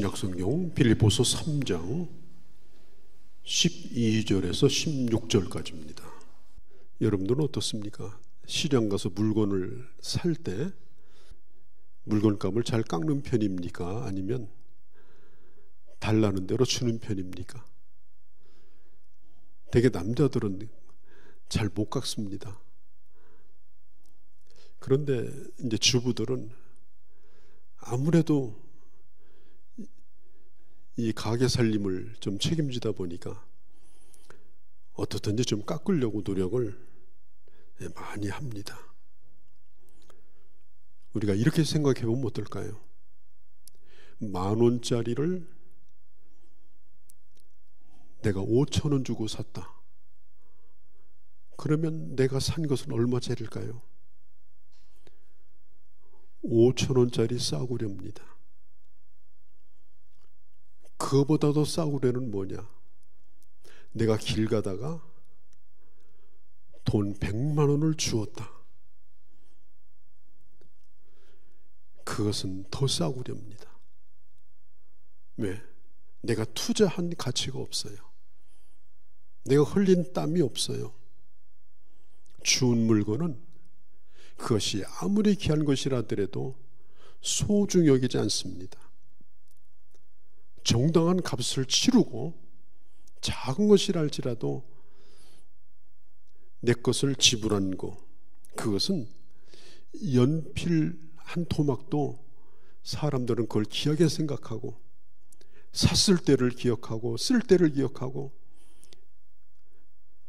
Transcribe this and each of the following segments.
신약성경 빌립보서 3장 12절에서 16절까지입니다. 여러분들은 어떻습니까? 시장 가서 물건을 살 때 물건값을 잘 깎는 편입니까? 아니면 달라는 대로 주는 편입니까? 되게 남자들은 잘 못 깎습니다. 그런데 이제 주부들은 아무래도 이 가게 살림을 좀 책임지다 보니까 어떻든지 좀 깎으려고 노력을 많이 합니다. 우리가 이렇게 생각해 보면 어떨까요? 10,000원짜리를 내가 5,000원 주고 샀다. 그러면 내가 산 것은 얼마짜리일까요? 5,000원짜리 싸구려입니다. 그거보다도 싸구려는 뭐냐? 내가 길 가다가 돈 100만 원을 주었다. 그것은 더 싸구려입니다. 왜? 내가 투자한 가치가 없어요. 내가 흘린 땀이 없어요. 주운 물건은 그것이 아무리 귀한 것이라 하더라도 소중히 여기지 않습니다. 정당한 값을 치르고 작은 것이라 할지라도 내 것을 지불한 거, 그것은 연필 한 토막도 사람들은 그걸 귀하게 생각하고 샀을 때를 기억하고 쓸 때를 기억하고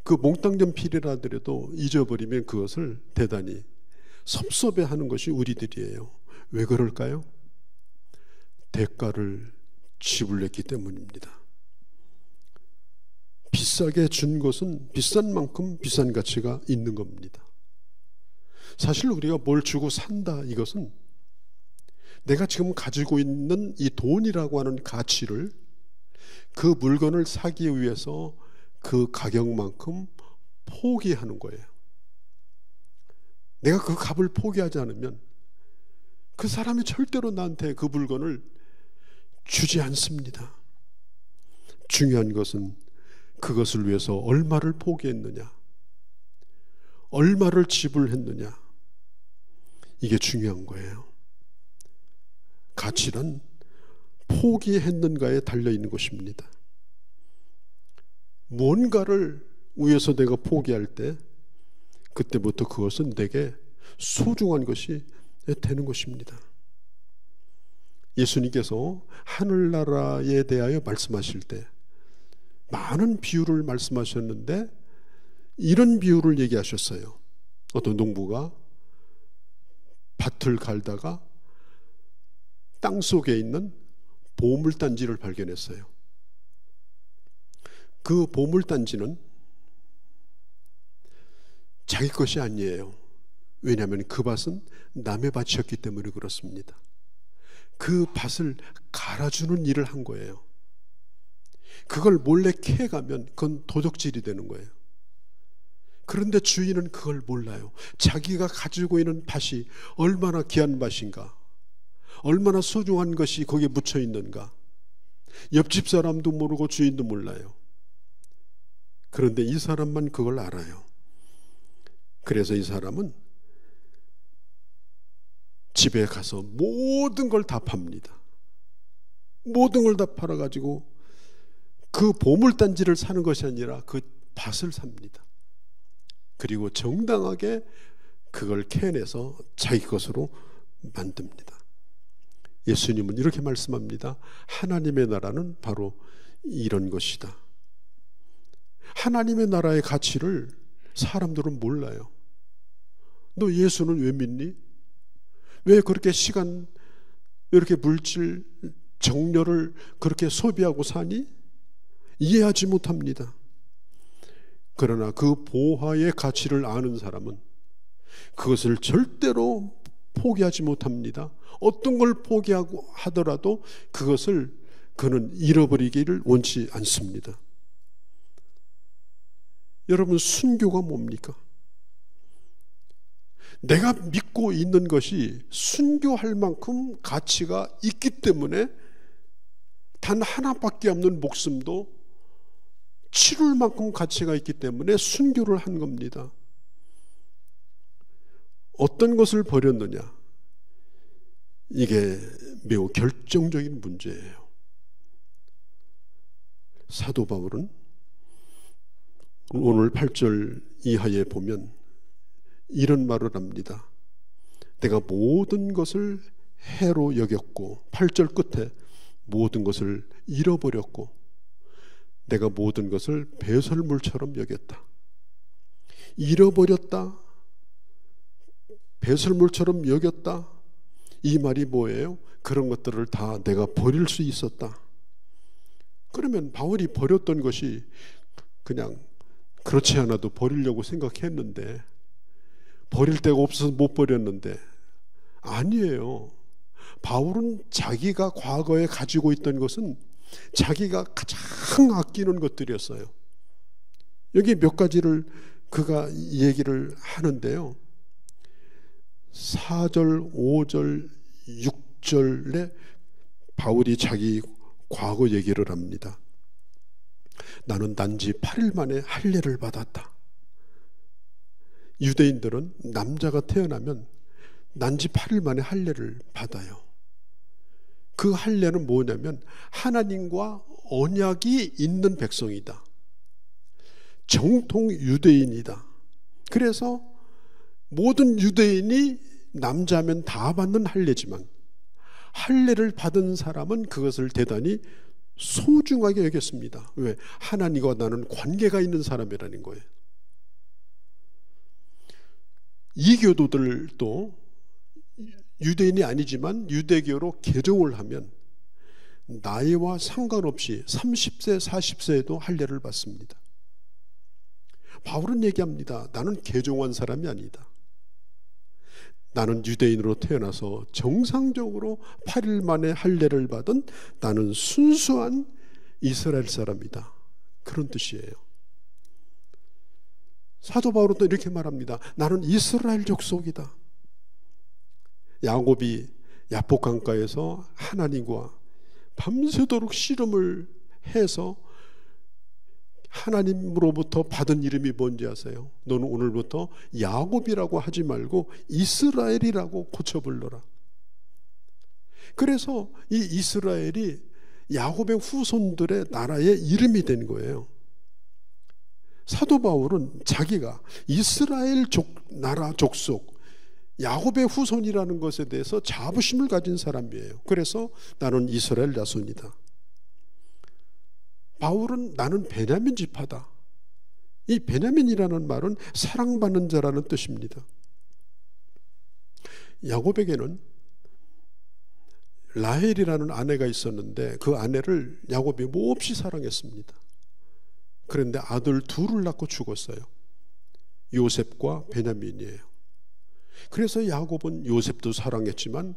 그 몽땅 연필이라 하더라도 잊어버리면 그것을 대단히 섭섭해하는 것이 우리들이에요. 왜 그럴까요? 대가를 지불했기 때문입니다. 비싸게 준 것은 비싼 만큼 비싼 가치가 있는 겁니다. 사실 우리가 뭘 주고 산다, 이것은 내가 지금 가지고 있는 이 돈이라고 하는 가치를 그 물건을 사기 위해서 그 가격만큼 포기하는 거예요. 내가 그 값을 포기하지 않으면 그 사람이 절대로 나한테 그 물건을 주지 않습니다. 중요한 것은 그것을 위해서 얼마를 포기했느냐, 얼마를 지불했느냐, 이게 중요한 거예요. 가치란 포기했는가에 달려있는 것입니다. 뭔가를 위해서 내가 포기할 때 그때부터 그것은 내게 소중한 것이 되는 것입니다. 예수님께서 하늘나라에 대하여 말씀하실 때 많은 비유를 말씀하셨는데 이런 비유를 얘기하셨어요. 어떤 농부가 밭을 갈다가 땅속에 있는 보물단지를 발견했어요. 그 보물단지는 자기 것이 아니에요. 왜냐하면 그 밭은 남의 밭이었기 때문에 그렇습니다. 그 밭을 갈아주는 일을 한 거예요. 그걸 몰래 캐가면 그건 도적질이 되는 거예요. 그런데 주인은 그걸 몰라요. 자기가 가지고 있는 밭이 얼마나 귀한 밭인가, 얼마나 소중한 것이 거기에 묻혀 있는가, 옆집 사람도 모르고 주인도 몰라요. 그런데 이 사람만 그걸 알아요. 그래서 이 사람은 집에 가서 모든 걸 다 팝니다. 모든 걸 다 팔아가지고 그 보물단지를 사는 것이 아니라 그 밭을 삽니다. 그리고 정당하게 그걸 캐내서 자기 것으로 만듭니다. 예수님은 이렇게 말씀합니다. 하나님의 나라는 바로 이런 것이다. 하나님의 나라의 가치를 사람들은 몰라요. 너 예수는 왜 믿니? 왜 그렇게 시간, 이렇게 물질, 정열을 그렇게 소비하고 사니? 이해하지 못합니다. 그러나 그 보화의 가치를 아는 사람은 그것을 절대로 포기하지 못합니다. 어떤 걸 포기하고 하더라도 그것을 그는 잃어버리기를 원치 않습니다. 여러분, 순교가 뭡니까? 내가 믿고 있는 것이 순교할 만큼 가치가 있기 때문에 단 하나밖에 없는 목숨도 치룰 만큼 가치가 있기 때문에 순교를 한 겁니다. 어떤 것을 버렸느냐? 이게 매우 결정적인 문제예요. 사도 바울은 오늘 8절 이하에 보면 이런 말을 합니다. 내가 모든 것을 해로 여겼고, 8절 끝에 모든 것을 잃어버렸고, 내가 모든 것을 배설물처럼 여겼다. 잃어버렸다, 배설물처럼 여겼다. 이 말이 뭐예요? 그런 것들을 다 내가 버릴 수 있었다. 그러면 바울이 버렸던 것이 그냥 그렇지 않아도 버리려고 생각했는데, 버릴 데가 없어서 못 버렸는데, 아니에요. 바울은 자기가 과거에 가지고 있던 것은 자기가 가장 아끼는 것들이었어요. 여기 몇 가지를 그가 얘기를 하는데요. 4절, 5절, 6절에 바울이 자기 과거 얘기를 합니다. 나는 단지 8일 만에 할례를 받았다. 유대인들은 남자가 태어나면 단지 8일 만에 할례를 받아요. 그 할례는 뭐냐면 하나님과 언약이 있는 백성이다. 정통 유대인이다. 그래서 모든 유대인이 남자면 다 받는 할례지만 할례를 받은 사람은 그것을 대단히 소중하게 여겼습니다. 왜? 하나님과 나는 관계가 있는 사람이라는 거예요. 이교도들도 유대인이 아니지만 유대교로 개종을 하면 나이와 상관없이 30세, 40세에도 할례를 받습니다. 바울은 얘기합니다. 나는 개종한 사람이 아니다. 나는 유대인으로 태어나서 정상적으로 8일 만에 할례를 받은 나는 순수한 이스라엘 사람이다. 그런 뜻이에요. 사도 바울은 또 이렇게 말합니다. 나는 이스라엘 족속이다. 야곱이 야복 강가에서 하나님과 밤새도록 씨름을 해서 하나님으로부터 받은 이름이 뭔지 아세요? 너는 오늘부터 야곱이라고 하지 말고 이스라엘이라고 고쳐 불러라. 그래서 이 이스라엘이 야곱의 후손들의 나라의 이름이 된 거예요. 사도 바울은 자기가 이스라엘 나라 족속 야곱의 후손이라는 것에 대해서 자부심을 가진 사람이에요. 그래서 나는 이스라엘 자손이다. 바울은 나는 베냐민 지파다. 이 베냐민이라는 말은 사랑받는 자라는 뜻입니다. 야곱에게는 라헬이라는 아내가 있었는데 그 아내를 야곱이 몹시 사랑했습니다. 그런데 아들 둘을 낳고 죽었어요. 요셉과 베냐민이에요. 그래서 야곱은 요셉도 사랑했지만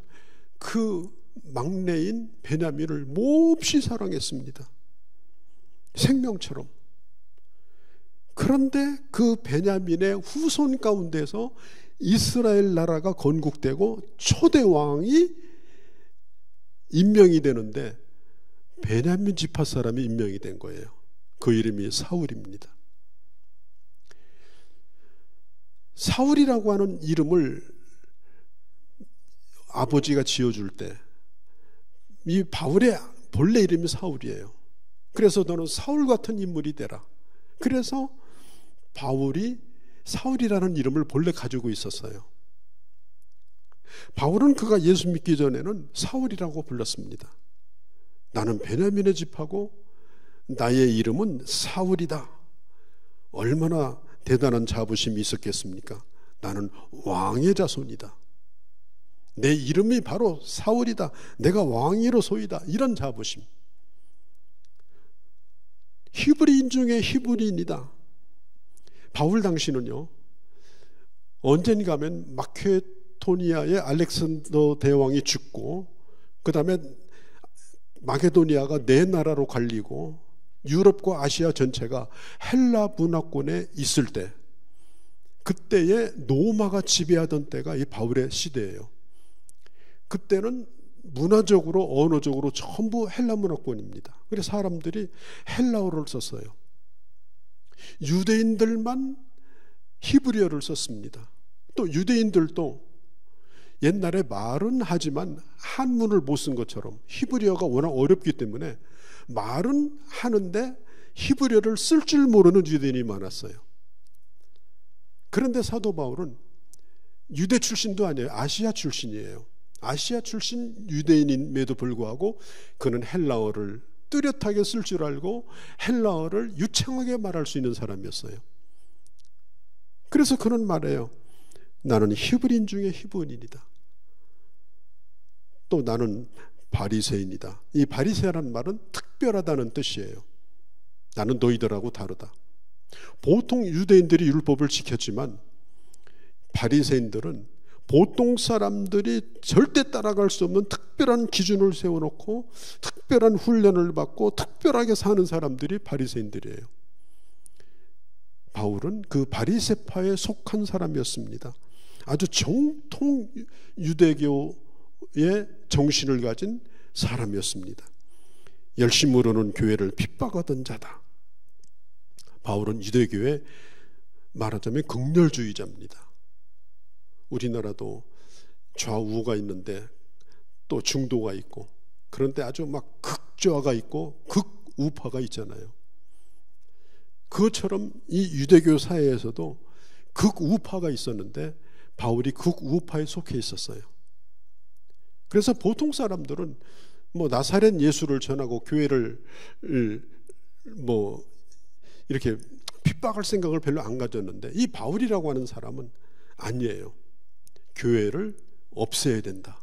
그 막내인 베냐민을 몹시 사랑했습니다. 생명처럼. 그런데 그 베냐민의 후손 가운데서 이스라엘 나라가 건국되고 초대 왕이 임명이 되는데 베냐민 지파 사람이 임명이 된 거예요. 그 이름이 사울입니다. 사울이라고 하는 이름을 아버지가 지어줄 때 이 바울의 본래 이름이 사울이에요. 그래서 너는 사울 같은 인물이 되라. 그래서 바울이 사울이라는 이름을 본래 가지고 있었어요. 바울은 그가 예수 믿기 전에는 사울이라고 불렀습니다. 나는 베냐민의 집하고 나의 이름은 사울이다. 얼마나 대단한 자부심이 있었겠습니까? 나는 왕의 자손이다. 내 이름이 바로 사울이다. 내가 왕이로소이다. 이런 자부심. 히브리인 중에 히브리인이다. 바울 당시는요, 언젠가면 마케도니아의 알렉산더 대왕이 죽고 그 다음에 마게도니아가 네 나라로 갈리고 유럽과 아시아 전체가 헬라 문화권에 있을 때, 그때에 로마가 지배하던 때가 이 바울의 시대예요. 그때는 문화적으로 언어적으로 전부 헬라 문화권입니다. 그래서 사람들이 헬라어를 썼어요. 유대인들만 히브리어를 썼습니다. 또 유대인들도 옛날에 말은 하지만 한문을 못 쓴 것처럼 히브리어가 워낙 어렵기 때문에 말은 하는데 히브리어를 쓸 줄 모르는 유대인이 많았어요. 그런데 사도 바울은 유대 출신도 아니에요. 아시아 출신이에요. 아시아 출신 유대인임에도 불구하고 그는 헬라어를 뚜렷하게 쓸 줄 알고 헬라어를 유창하게 말할 수 있는 사람이었어요. 그래서 그는 말해요. 나는 히브리인 중에 히브리인이다. 또 나는 바리새인이다. 이 바리새라는 말은 특별하다는 뜻이에요. 나는 너희들하고 다르다. 보통 유대인들이 율법을 지켰지만 바리새인들은 보통 사람들이 절대 따라갈 수 없는 특별한 기준을 세워놓고 특별한 훈련을 받고 특별하게 사는 사람들이 바리새인들이에요. 바울은 그 바리새파에 속한 사람이었습니다. 아주 정통 유대교의 정신을 가진 사람이었습니다. 열심으로는 교회를 핍박하던 자다. 바울은 유대교의 말하자면 극렬주의자입니다. 우리나라도 좌우가 있는데 또 중도가 있고 그런데 아주 막 극좌가 있고 극우파가 있잖아요. 그것처럼 이 유대교 사회에서도 극우파가 있었는데 바울이 극우파에 속해 있었어요. 그래서 보통 사람들은 뭐 나사렛 예수를 전하고 교회를 뭐 이렇게 핍박할 생각을 별로 안 가졌는데 이 바울이라고 하는 사람은 아니에요. 교회를 없애야 된다.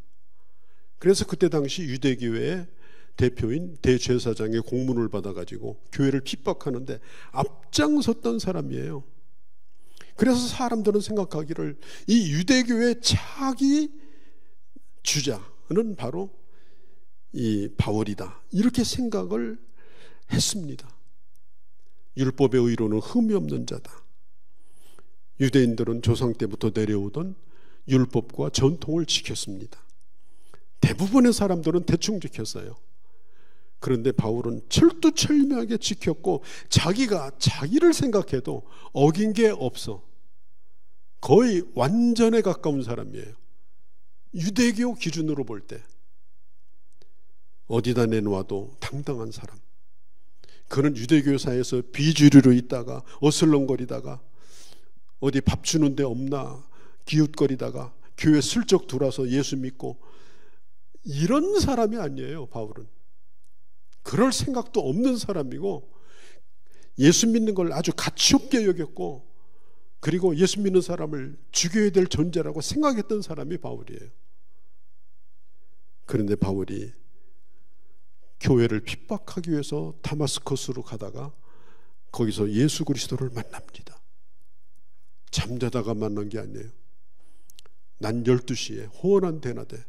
그래서 그때 당시 유대교회의 대표인 대제사장의 공문을 받아가지고 교회를 핍박하는데 앞장섰던 사람이에요. 그래서 사람들은 생각하기를 이 유대교의 차기 주자는 바로 이 바울이다. 이렇게 생각을 했습니다. 율법의 의로는 흠이 없는 자다. 유대인들은 조상 때부터 내려오던 율법과 전통을 지켰습니다. 대부분의 사람들은 대충 지켰어요. 그런데 바울은 철두철미하게 지켰고 자기가 자기를 생각해도 어긴 게 없어. 거의 완전에 가까운 사람이에요. 유대교 기준으로 볼 때 어디다 내놓아도 당당한 사람. 그는 유대교사에서 비주류로 있다가 어슬렁거리다가 어디 밥 주는 데 없나 기웃거리다가 교회 슬쩍 들어와서 예수 믿고 이런 사람이 아니에요. 바울은 그럴 생각도 없는 사람이고 예수 믿는 걸 아주 가치없게 여겼고 그리고 예수 믿는 사람을 죽여야 될 존재라고 생각했던 사람이 바울이에요. 그런데 바울이 교회를 핍박하기 위해서 다마스커스로 가다가 거기서 예수 그리스도를 만납니다. 잠자다가 만난 게 아니에요. 난 12시에 호원한 대낮에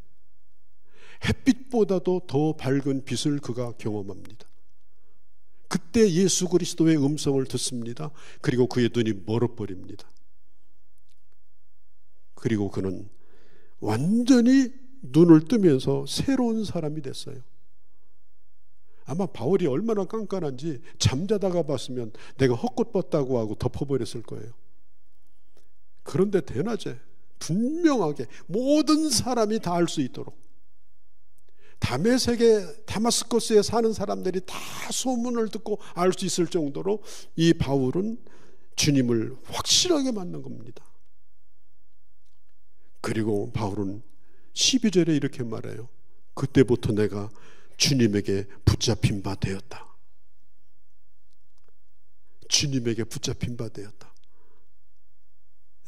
햇빛보다도 더 밝은 빛을 그가 경험합니다. 그때 예수 그리스도의 음성을 듣습니다. 그리고 그의 눈이 멀어버립니다. 그리고 그는 완전히 눈을 뜨면서 새로운 사람이 됐어요. 아마 바울이 얼마나 깐깐한지 잠자다가 봤으면 내가 헛것 봤다고 하고 덮어버렸을 거예요. 그런데 대낮에 분명하게 모든 사람이 다 알 수 있도록 다메섹의 다마스커스에 사는 사람들이 다 소문을 듣고 알 수 있을 정도로 이 바울은 주님을 확실하게 만난 겁니다. 그리고 바울은 12절에 이렇게 말해요. 그때부터 내가 주님에게 붙잡힌 바 되었다. 주님에게 붙잡힌 바 되었다.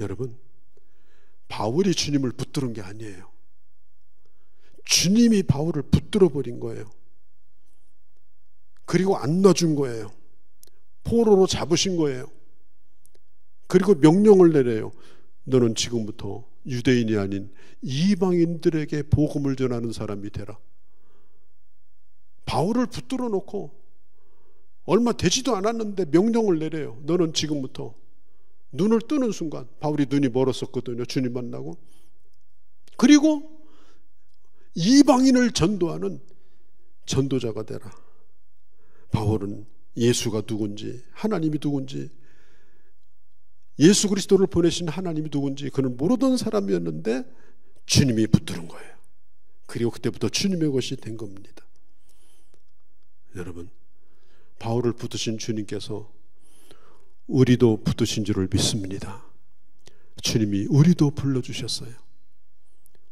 여러분, 바울이 주님을 붙들은 게 아니에요. 주님이 바울을 붙들어 버린 거예요. 그리고 안 놔준 거예요. 포로로 잡으신 거예요. 그리고 명령을 내려요. 너는 지금부터 유대인이 아닌 이방인들에게 복음을 전하는 사람이 되라. 바울을 붙들어 놓고 얼마 되지도 않았는데 명령을 내려요. 너는 지금부터 눈을 뜨는 순간, 바울이 눈이 멀었었거든요. 주님 만나고. 그리고 이방인을 전도하는 전도자가 되라. 바울은 예수가 누군지, 하나님이 누군지, 예수 그리스도를 보내신 하나님이 누군지 그는 모르던 사람이었는데 주님이 붙드는 거예요. 그리고 그때부터 주님의 것이 된 겁니다. 여러분, 바울을 붙드신 주님께서 우리도 붙드신 줄을 믿습니다. 주님이 우리도 불러주셨어요.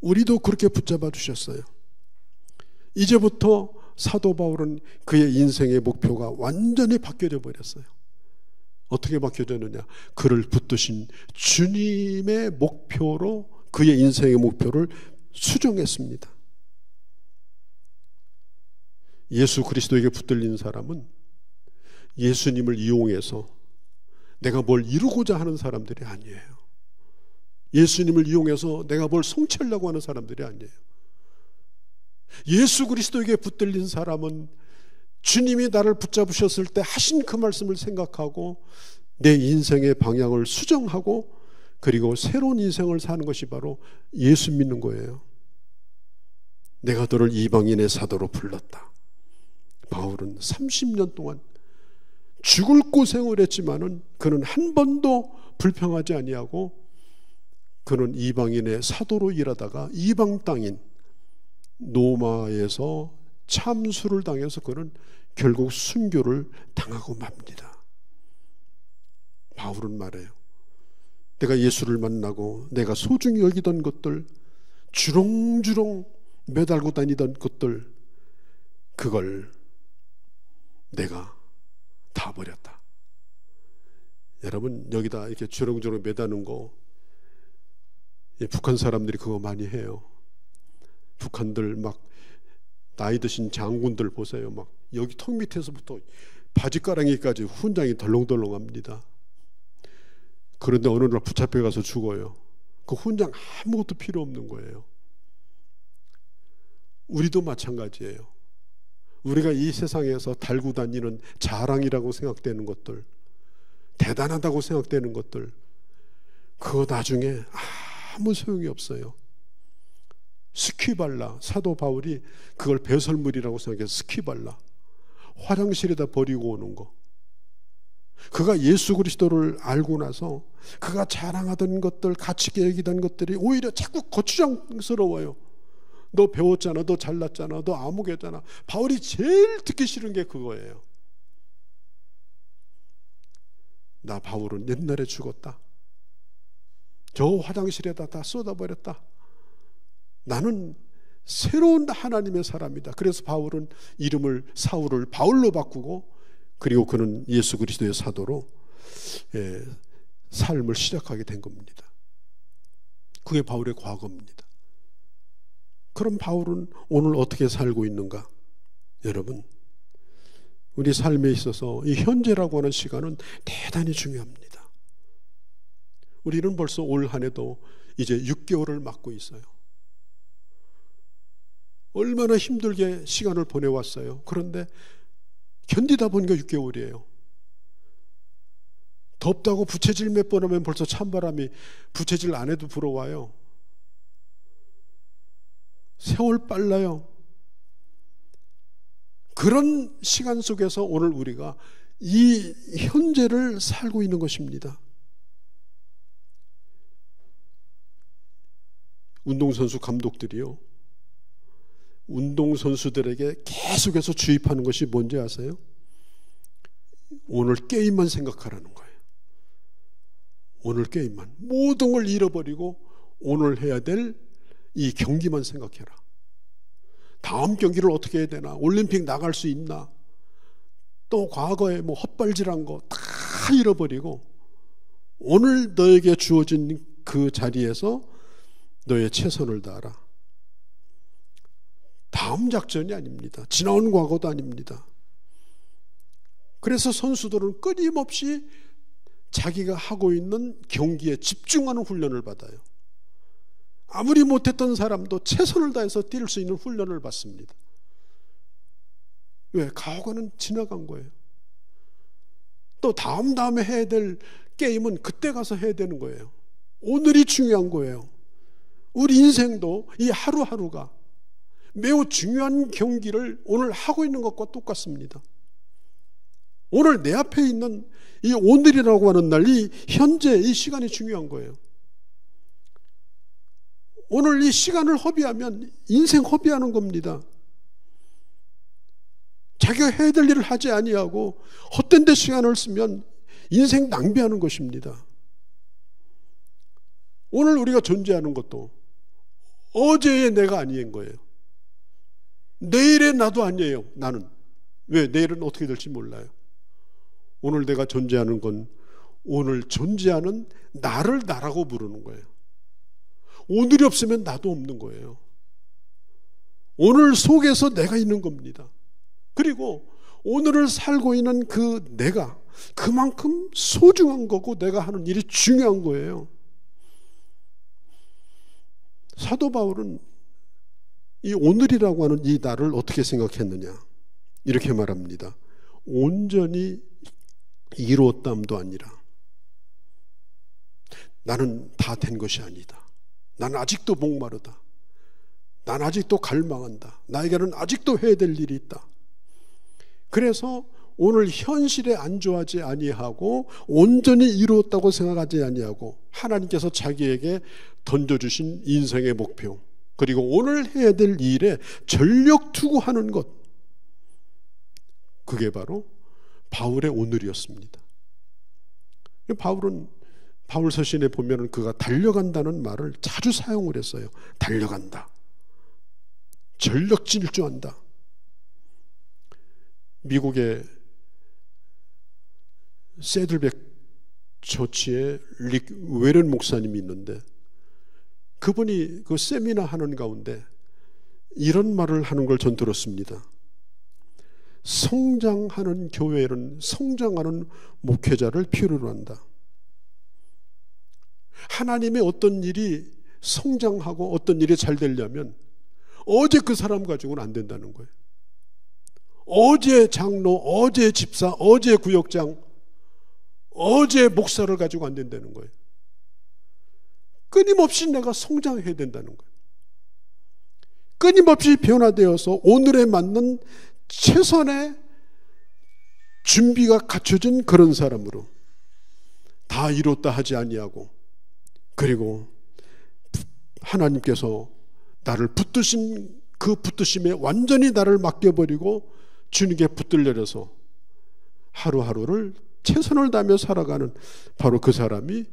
우리도 그렇게 붙잡아 주셨어요. 이제부터 사도 바울은 그의 인생의 목표가 완전히 바뀌어져 버렸어요. 어떻게 바뀌어졌느냐? 그를 붙드신 주님의 목표로 그의 인생의 목표를 수정했습니다. 예수 그리스도에게 붙들린 사람은 예수님을 이용해서 내가 뭘 이루고자 하는 사람들이 아니에요. 예수님을 이용해서 내가 뭘 성취하려고 하는 사람들이 아니에요. 예수 그리스도에게 붙들린 사람은 주님이 나를 붙잡으셨을 때 하신 그 말씀을 생각하고 내 인생의 방향을 수정하고 그리고 새로운 인생을 사는 것이 바로 예수 믿는 거예요. 내가 너를 이방인의 사도로 불렀다. 바울은 30년 동안 죽을 고생을 했지만은 그는 한 번도 불평하지 아니하고 그는 이방인의 사도로 일하다가 이방 땅인 로마에서 참수를 당해서 그는 결국 순교를 당하고 맙니다. 바울은 말해요. 내가 예수를 만나고 내가 소중히 여기던 것들, 주렁주렁 매달고 다니던 것들, 그걸 내가 다 버렸다. 여러분, 여기다 이렇게 주렁주렁 매다는 거 북한 사람들이 그거 많이 해요. 북한들 막 나이 드신 장군들 보세요. 막 여기 턱 밑에서부터 바지가랑이까지 훈장이 덜렁덜렁합니다. 그런데 어느 날 붙잡혀 가서 죽어요. 그 훈장 아무것도 필요 없는 거예요. 우리도 마찬가지예요. 우리가 이 세상에서 달고 다니는 자랑이라고 생각되는 것들, 대단하다고 생각되는 것들, 그거 나중에 아무 소용이 없어요. 스키발라, 사도 바울이 그걸 배설물이라고 생각해서 스키발라, 화장실에다 버리고 오는 거. 그가 예수 그리스도를 알고 나서 그가 자랑하던 것들, 가치게 여기던 것들이 오히려 자꾸 거추장스러워요. 너 배웠잖아, 너 잘났잖아, 너 아무개잖아. 바울이 제일 듣기 싫은 게 그거예요. 나 바울은 옛날에 죽었다. 저 화장실에다 다 쏟아버렸다. 나는 새로운 하나님의 사람이다. 그래서 바울은 이름을 사울을 바울로 바꾸고 그리고 그는 예수 그리스도의 사도로 삶을 시작하게 된 겁니다. 그게 바울의 과거입니다. 그럼 바울은 오늘 어떻게 살고 있는가? 여러분, 우리 삶에 있어서 이 현재라고 하는 시간은 대단히 중요합니다. 우리는 벌써 올 한 해도 이제 6개월을 맞고 있어요. 얼마나 힘들게 시간을 보내왔어요. 그런데 견디다 보니까 6개월이에요. 덥다고 부채질 몇 번 하면 벌써 찬바람이 부채질 안 해도 불어와요. 세월 빨라요. 그런 시간 속에서 오늘 우리가 이 현재를 살고 있는 것입니다. 운동선수 감독들이요, 운동선수들에게 계속해서 주입하는 것이 뭔지 아세요? 오늘 게임만 생각하라는 거예요. 오늘 게임만, 모든 걸 잃어버리고 오늘 해야 될 이 경기만 생각해라. 다음 경기를 어떻게 해야 되나, 올림픽 나갈 수 있나, 또 과거에 뭐 헛발질한 거 다 잃어버리고 오늘 너에게 주어진 그 자리에서 너의 최선을 다하라. 다음 작전이 아닙니다. 지나온 과거도 아닙니다. 그래서 선수들은 끊임없이 자기가 하고 있는 경기에 집중하는 훈련을 받아요. 아무리 못했던 사람도 최선을 다해서 뛸 수 있는 훈련을 받습니다. 왜? 과거는 지나간 거예요. 또 다음에 해야 될 게임은 그때 가서 해야 되는 거예요. 오늘이 중요한 거예요. 우리 인생도 이 하루하루가 매우 중요한 경기를 오늘 하고 있는 것과 똑같습니다. 오늘 내 앞에 있는 이 오늘이라고 하는 날, 이 현재 이 시간이 중요한 거예요. 오늘 이 시간을 허비하면 인생 허비하는 겁니다. 자기가 해야 될 일을 하지 아니하고 헛된 데 시간을 쓰면 인생 낭비하는 것입니다. 오늘 우리가 존재하는 것도 어제의 내가 아닌 거예요. 내일의 나도 아니에요. 나는. 왜? 내일은 어떻게 될지 몰라요. 오늘 내가 존재하는 건 오늘 존재하는 나를 나라고 부르는 거예요. 오늘이 없으면 나도 없는 거예요. 오늘 속에서 내가 있는 겁니다. 그리고 오늘을 살고 있는 그 내가 그만큼 소중한 거고 내가 하는 일이 중요한 거예요. 사도 바울은 이 오늘이라고 하는 이 날을 어떻게 생각했느냐? 이렇게 말합니다. 온전히 이루었담도 아니라 나는 다 된 것이 아니다. 나는 아직도 목마르다. 난 아직도 갈망한다. 나에게는 아직도 해야 될 일이 있다. 그래서 오늘 현실에 안주하지 아니하고 온전히 이루었다고 생각하지 아니하고 하나님께서 자기에게 던져주신 인생의 목표, 그리고 오늘 해야 될 일에 전력 투구하는 것, 그게 바로 바울의 오늘이었습니다. 바울 서신에 보면 그가 달려간다는 말을 자주 사용을 했어요. 달려간다. 전력 질주한다. 미국의 새들백 처치에 릭 웨런 목사님이 있는데 그분이 그 세미나 하는 가운데 이런 말을 하는 걸 전 들었습니다. 성장하는 교회는 성장하는 목회자를 필요로 한다. 하나님의 어떤 일이 성장하고 어떤 일이 잘 되려면 어제 그 사람 가지고는 안 된다는 거예요. 어제 장로, 어제 집사, 어제 구역장, 어제 목사를 가지고 안 된다는 거예요. 끊임없이 내가 성장해야 된다는 거예요. 끊임없이 변화되어서 오늘에 맞는 최선의 준비가 갖춰진 그런 사람으로 다 이뤘다 하지 아니하고, 그리고 하나님께서 나를 붙드신 그 붙드심에 완전히 나를 맡겨버리고 주님께 붙들려서 하루하루를 최선을 다하며 살아가는 바로 그 사람이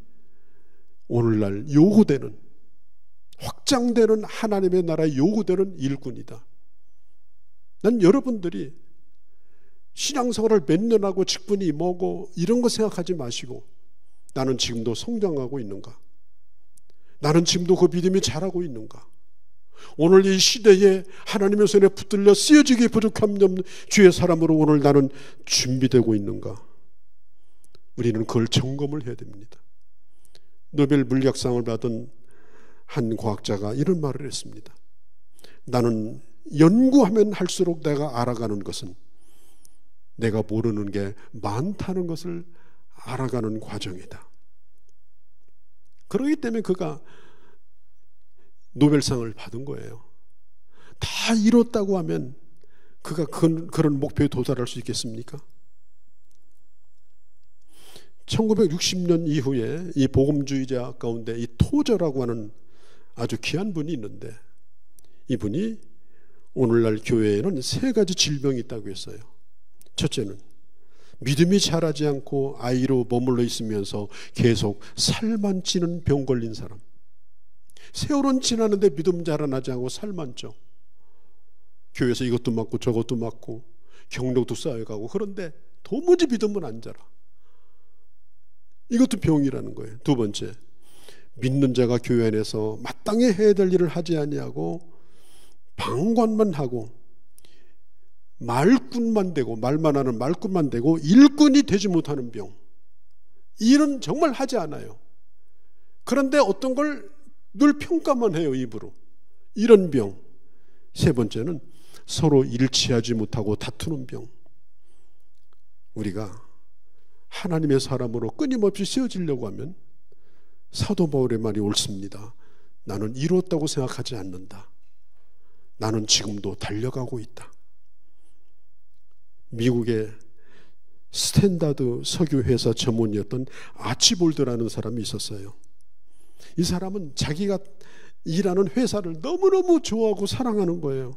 오늘날 요구되는, 확장되는 하나님의 나라에 요구되는 일꾼이다. 난 여러분들이 신앙생활을 몇 년 하고 직분이 뭐고 이런 거 생각하지 마시고, 나는 지금도 성장하고 있는가? 나는 지금도 그 믿음이 자라고 있는가? 오늘 이 시대에 하나님의 손에 붙들려 쓰여지기 부족함이 없는 주의 사람으로 오늘 나는 준비되고 있는가? 우리는 그걸 점검을 해야 됩니다. 노벨 물리학상을 받은 한 과학자가 이런 말을 했습니다. 나는 연구하면 할수록 내가 알아가는 것은 내가 모르는 게 많다는 것을 알아가는 과정이다. 그렇기 때문에 그가 노벨상을 받은 거예요. 다 이뤘다고 하면 그가 그런 목표에 도달할 수 있겠습니까? 1960년 이후에 이 복음주의자 가운데 이 토저라고 하는 아주 귀한 분이 있는데, 이분이 오늘날 교회에는 3가지 질병이 있다고 했어요. 첫째는 믿음이 자라지 않고 아이로 머물러 있으면서 계속 살만 찌는 병 걸린 사람. 세월은 지나는데 믿음 자라나지 않고 살만 쪄. 교회에서 이것도 맞고 저것도 맞고 경력도 쌓여가고, 그런데 도무지 믿음은 안 자라. 이것도 병이라는 거예요. 두 번째, 믿는 자가 교회 안에서 마땅히 해야 될 일을 하지 아니하고 방관만 하고 말꾼만 되고, 말만 하는 말꾼만 되고 일꾼이 되지 못하는 병. 일은 정말 하지 않아요. 그런데 어떤 걸 늘 평가만 해요, 입으로. 이런 병. 세 번째는 서로 일치하지 못하고 다투는 병. 우리가 하나님의 사람으로 끊임없이 세워지려고 하면 사도 바울의 말이 옳습니다. 나는 이루었다고 생각하지 않는다. 나는 지금도 달려가고 있다. 미국의 스탠다드 석유회사 점원이었던 아치볼드라는 사람이 있었어요. 이 사람은 자기가 일하는 회사를 너무너무 좋아하고 사랑하는 거예요.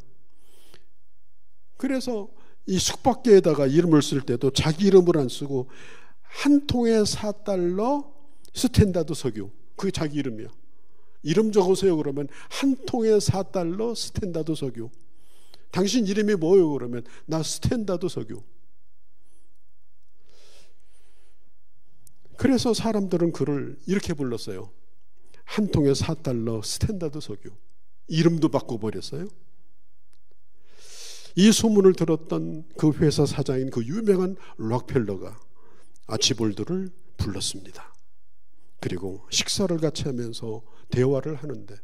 그래서 이 숙박계에다가 이름을 쓸 때도 자기 이름을 안 쓰고 한 통에 $4 스탠다드 석유, 그게 자기 이름이야. 이름 적으세요 그러면 한 통에 $4 스탠다드 석유. 당신 이름이 뭐예요 그러면 나 스탠다드 석유. 그래서 사람들은 그를 이렇게 불렀어요. 한 통에 $4 스탠다드 석유. 이름도 바꿔버렸어요. 이 소문을 들었던 그 회사 사장인 그 유명한 록펠러가 아치볼드를 불렀습니다. 그리고 식사를 같이 하면서 대화를 하는데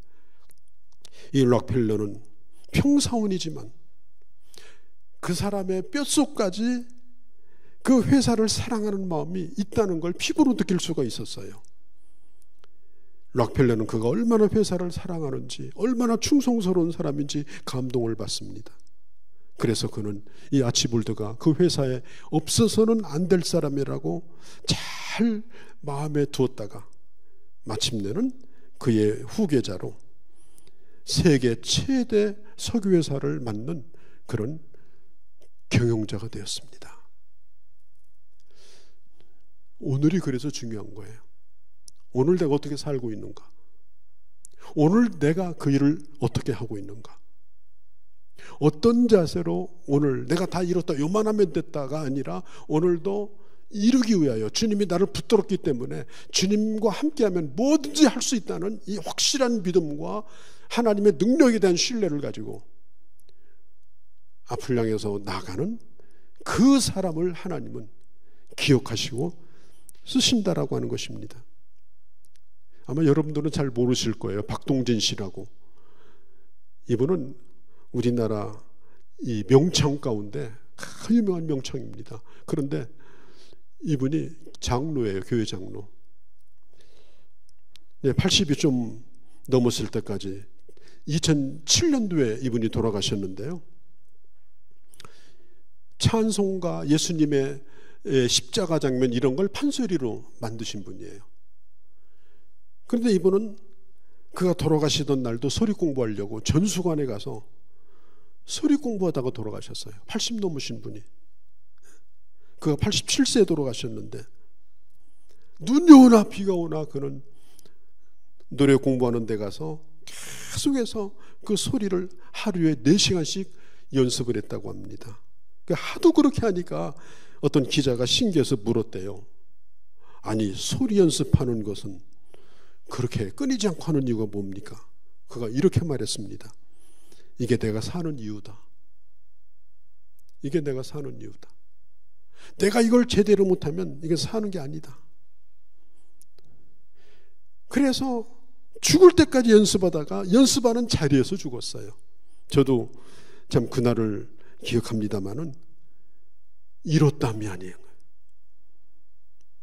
이 록펠러는 평사원이지만 그 사람의 뼛속까지 그 회사를 사랑하는 마음이 있다는 걸 피부로 느낄 수가 있었어요. 록펠러는 그가 얼마나 회사를 사랑하는지, 얼마나 충성스러운 사람인지 감동을 받습니다. 그래서 그는 이 아치볼드가 그 회사에 없어서는 안 될 사람이라고 잘 마음에 두었다가 마침내는 그의 후계자로 세계 최대 석유회사를 맡는 그런 경영자가 되었습니다. 오늘이 그래서 중요한 거예요. 오늘 내가 어떻게 살고 있는가? 오늘 내가 그 일을 어떻게 하고 있는가? 어떤 자세로 오늘 내가 다 이뤘다, 요만하면 됐다가 아니라 오늘도 이루기 위하여 주님이 나를 붙들었기 때문에 주님과 함께하면 뭐든지 할 수 있다는 이 확실한 믿음과 하나님의 능력에 대한 신뢰를 가지고 앞을 향해서 나가는 그 사람을 하나님은 기억하시고 쓰신다라고 하는 것입니다. 아마 여러분들은 잘 모르실 거예요. 박동진 씨라고. 이분은 우리나라 이 명창 가운데 유명한 명창입니다. 그런데 이분이 장로예요. 교회 장로. 80이 좀 넘었을 때까지 2007년도에 이분이 돌아가셨는데요. 찬송가, 예수님의 십자가 장면 이런 걸 판소리로 만드신 분이에요. 그런데 이분은 그가 돌아가시던 날도 소리 공부하려고 전수관에 가서 소리 공부하다가 돌아가셨어요. 80 넘으신 분이. 그가 87세에 돌아가셨는데 눈이 오나 비가 오나 그는 노래 공부하는 데 가서 계속해서 그 소리를 하루에 4시간씩 연습을 했다고 합니다. 하도 그렇게 하니까 어떤 기자가 신기해서 물었대요. 아니, 소리 연습하는 것은 그렇게 끊이지 않고 하는 이유가 뭡니까? 그가 이렇게 말했습니다. 이게 내가 사는 이유다. 이게 내가 사는 이유다. 내가 이걸 제대로 못하면 이게 사는 게 아니다. 그래서 죽을 때까지 연습하다가 연습하는 자리에서 죽었어요. 저도 참 그날을 기억합니다마는 이뤘담이 아니에요.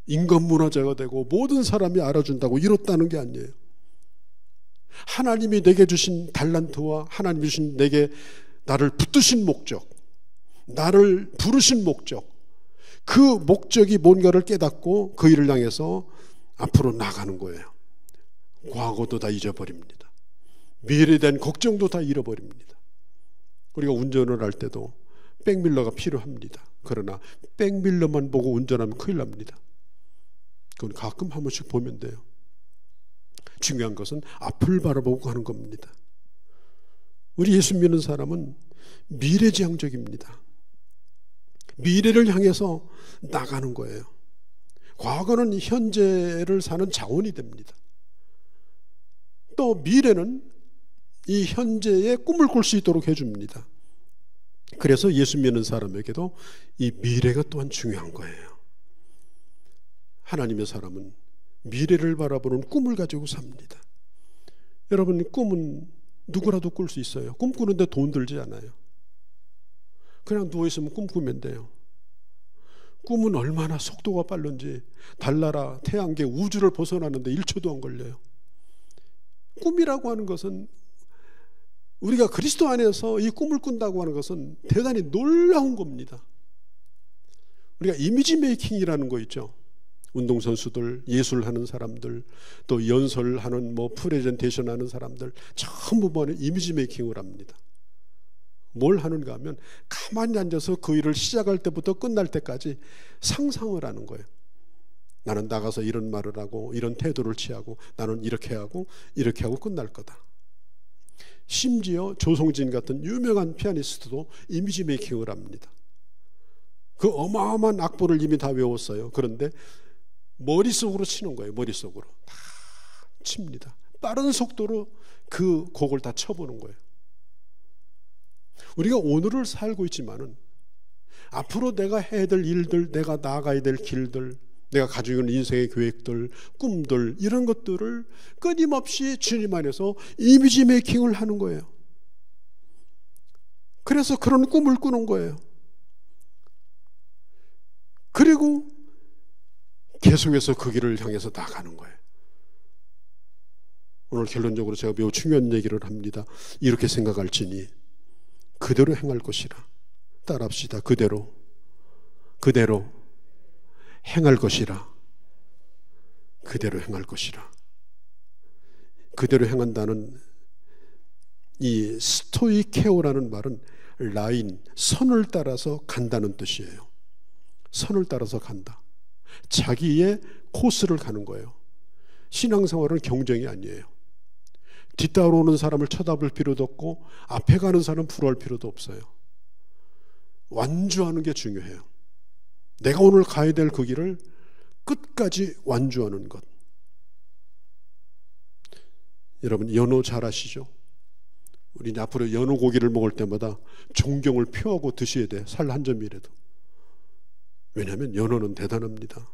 인간문화재가 되고 모든 사람이 알아준다고 이뤘다는 게 아니에요. 하나님이 내게 주신 달란트와 하나님이 주신 내게 나를 붙드신 목적, 나를 부르신 목적, 그 목적이 뭔가를 깨닫고 그 일을 향해서 앞으로 나가는 거예요. 과거도 다 잊어버립니다. 미래에 대한 걱정도 다 잃어버립니다. 우리가 운전을 할 때도 백밀러가 필요합니다. 그러나 백밀러만 보고 운전하면 큰일 납니다. 그건 가끔 한 번씩 보면 돼요. 중요한 것은 앞을 바라보고 하는 겁니다. 우리 예수 믿는 사람은 미래지향적입니다. 미래를 향해서 나가는 거예요. 과거는 현재를 사는 자원이 됩니다. 또 미래는 이 현재의 꿈을 꿀 수 있도록 해줍니다. 그래서 예수 믿는 사람에게도 이 미래가 또한 중요한 거예요. 하나님의 사람은 미래를 바라보는 꿈을 가지고 삽니다. 여러분, 꿈은 누구라도 꿀 수 있어요. 꿈꾸는데 돈 들지 않아요. 그냥 누워있으면 꿈꾸면 돼요. 꿈은 얼마나 속도가 빠른지 달나라 태양계 우주를 벗어나는데 1초도 안 걸려요. 꿈이라고 하는 것은 우리가 그리스도 안에서 이 꿈을 꾼다고 하는 것은 대단히 놀라운 겁니다. 우리가 이미지 메이킹이라는 거 있죠. 운동선수들, 예술하는 사람들, 또 연설하는 프레젠테이션 하는 사람들 전부 이미지 메이킹을 합니다. 뭘 하는가 하면 가만히 앉아서 그 일을 시작할 때부터 끝날 때까지 상상을 하는 거예요. 나는 나가서 이런 말을 하고 이런 태도를 취하고 나는 이렇게 하고 끝날 거다. 심지어 조성진 같은 유명한 피아니스트도 이미지 메이킹을 합니다. 그 어마어마한 악보를 이미 다 외웠어요. 그런데 머릿속으로 치는 거예요. 머릿속으로 다 칩니다. 빠른 속도로 그 곡을 다 쳐보는 거예요. 우리가 오늘을 살고 있지만은 앞으로 내가 해야 될 일들, 내가 나아가야 될 길들, 내가 가지고 있는 인생의 계획들, 꿈들, 이런 것들을 끊임없이 주님 안에서 이미지 메이킹을 하는 거예요. 그래서 그런 꿈을 꾸는 거예요. 그리고 계속해서 그 길을 향해서 나가는 거예요. 오늘 결론적으로 제가 매우 중요한 얘기를 합니다. 이렇게 생각할지니 그대로 행할 것이라. 따라합시다. 그대로 행할 것이라. 그대로 행할 것이라. 그대로 행한다는 이 스토이케오라는 말은 라인, 선을 따라서 간다는 뜻이에요. 선을 따라서 간다. 자기의 코스를 가는 거예요. 신앙생활은 경쟁이 아니에요. 뒤따라오는 사람을 쳐다볼 필요도 없고 앞에 가는 사람 부러워할 필요도 없어요. 완주하는 게 중요해요. 내가 오늘 가야 될 그 길을 끝까지 완주하는 것. 여러분 연어 잘 아시죠? 우리 앞으로 연어 고기를 먹을 때마다 존경을 표하고 드셔야 돼. 살 한 점이라도. 왜냐하면 연어는 대단합니다.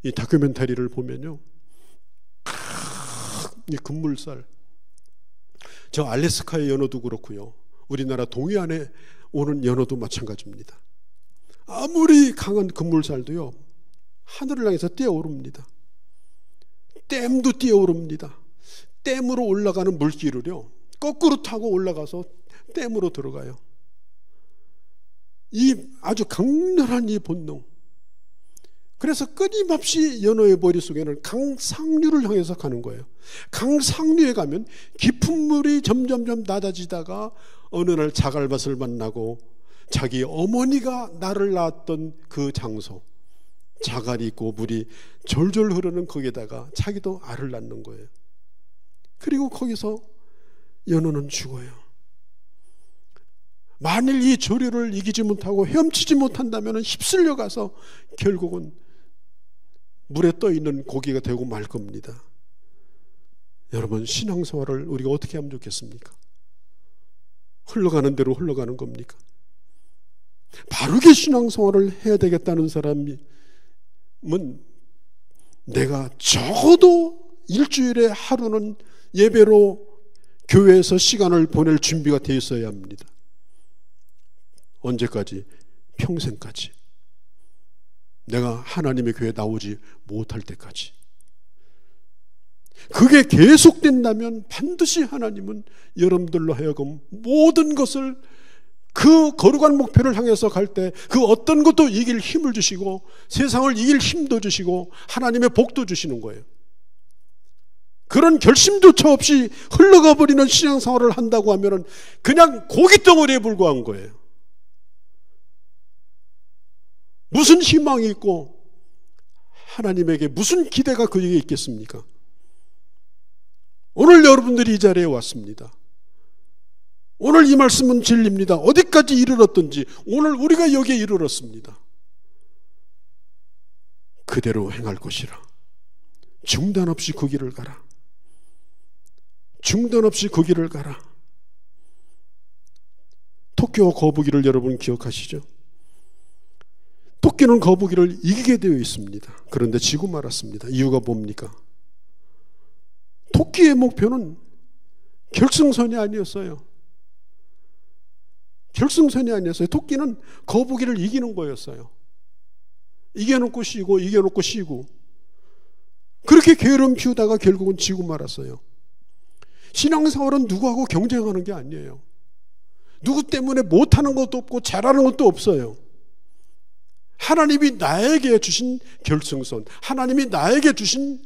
이 다큐멘터리를 보면요, 이 급물살, 저 알래스카의 연어도 그렇고요, 우리나라 동해안에 오는 연어도 마찬가지입니다. 아무리 강한 급물살도요 하늘을 향해서 뛰어오릅니다. 댐도 뛰어오릅니다. 댐으로 올라가는 물길을요 거꾸로 타고 올라가서 댐으로 들어가요. 이 아주 강렬한 이 본능. 그래서 끊임없이 연어의 머릿속에는 강상류를 향해서 가는 거예요. 강상류에 가면 깊은 물이 점점점 낮아지다가 어느 날 자갈밭을 만나고 자기 어머니가 나를 낳았던 그 장소, 자갈이 있고 물이 졸졸 흐르는 거기에다가 자기도 알을 낳는 거예요. 그리고 거기서 연어는 죽어요. 만일 이 조류를 이기지 못하고 헤엄치지 못한다면 휩쓸려 가서 결국은 물에 떠 있는 고기가 되고 말 겁니다. 여러분 신앙생활을 우리가 어떻게 하면 좋겠습니까? 흘러가는 대로 흘러가는 겁니까? 바르게 신앙생활을 해야 되겠다는 사람은 내가 적어도 일주일에 하루는 예배로 교회에서 시간을 보낼 준비가 되어 있어야 합니다. 언제까지? 평생까지. 내가 하나님의 교회에 나오지 못할 때까지. 그게 계속된다면 반드시 하나님은 여러분들로 하여금 모든 것을 그 거룩한 목표를 향해서 갈 때 그 어떤 것도 이길 힘을 주시고 세상을 이길 힘도 주시고 하나님의 복도 주시는 거예요. 그런 결심조차 없이 흘러가 버리는 신앙생활을 한다고 하면 그냥 고깃덩어리에 불과한 거예요. 무슨 희망이 있고 하나님에게 무슨 기대가 그에게 있겠습니까? 오늘 여러분들이 이 자리에 왔습니다. 오늘 이 말씀은 진리입니다. 어디까지 이르렀든지 오늘 우리가 여기에 이르렀습니다. 그대로 행할 것이라. 중단 없이 그 길을 가라. 중단 없이 그 길을 가라. 토끼와 거북이를 여러분 기억하시죠? 토끼는 거북이를 이기게 되어 있습니다. 그런데 지고 말았습니다. 이유가 뭡니까? 토끼의 목표는 결승선이 아니었어요. 결승선이 아니었어요. 토끼는 거북이를 이기는 거였어요. 이겨놓고 쉬고 이겨놓고 쉬고 그렇게 게으름 피우다가 결국은 지고 말았어요. 신앙생활은 누구하고 경쟁하는 게 아니에요. 누구 때문에 못하는 것도 없고 잘하는 것도 없어요. 하나님이 나에게 주신 결승선, 하나님이 나에게 주신,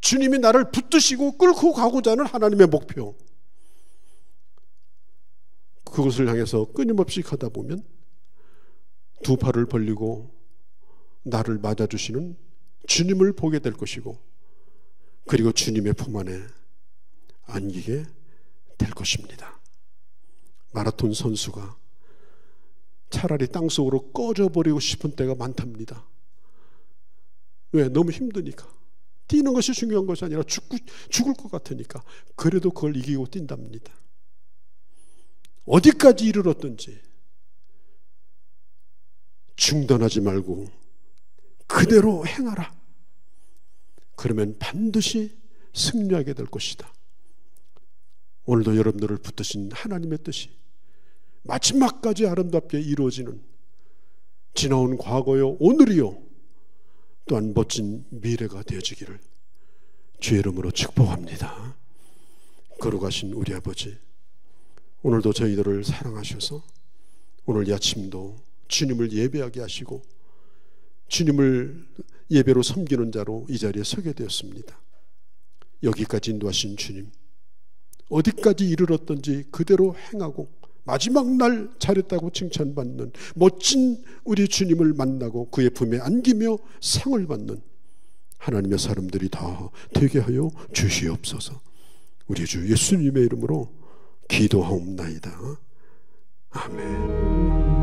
주님이 나를 붙드시고 끌고 가고자 하는 하나님의 목표, 그것을 향해서 끊임없이 가다 보면 두 팔을 벌리고 나를 맞아주시는 주님을 보게 될 것이고, 그리고 주님의 품 안에 안기게 될 것입니다. 마라톤 선수가 차라리 땅속으로 꺼져버리고 싶은 때가 많답니다. 왜? 너무 힘드니까. 뛰는 것이 중요한 것이 아니라 죽을 것 같으니까. 그래도 그걸 이기고 뛴답니다. 어디까지 이르렀든지 중단하지 말고 그대로 행하라. 그러면 반드시 승리하게 될 것이다. 오늘도 여러분들을 붙드신 하나님의 뜻이 마지막까지 아름답게 이루어지는, 지나온 과거요 오늘이요 또한 멋진 미래가 되어지기를 주의 이름으로 축복합니다. 거룩하신 우리 아버지, 오늘도 저희들을 사랑하셔서 오늘 이 아침도 주님을 예배하게 하시고 주님을 예배로 섬기는 자로 이 자리에 서게 되었습니다. 여기까지 인도하신 주님, 어디까지 이르렀든지 그대로 행하고 마지막 날 잘했다고 칭찬받는 멋진 우리 주님을 만나고 그의 품에 안기며 상을 받는 하나님의 사람들이 다 되게 하여 주시옵소서. 우리 주 예수님의 이름으로 기도하옵나이다. 아멘.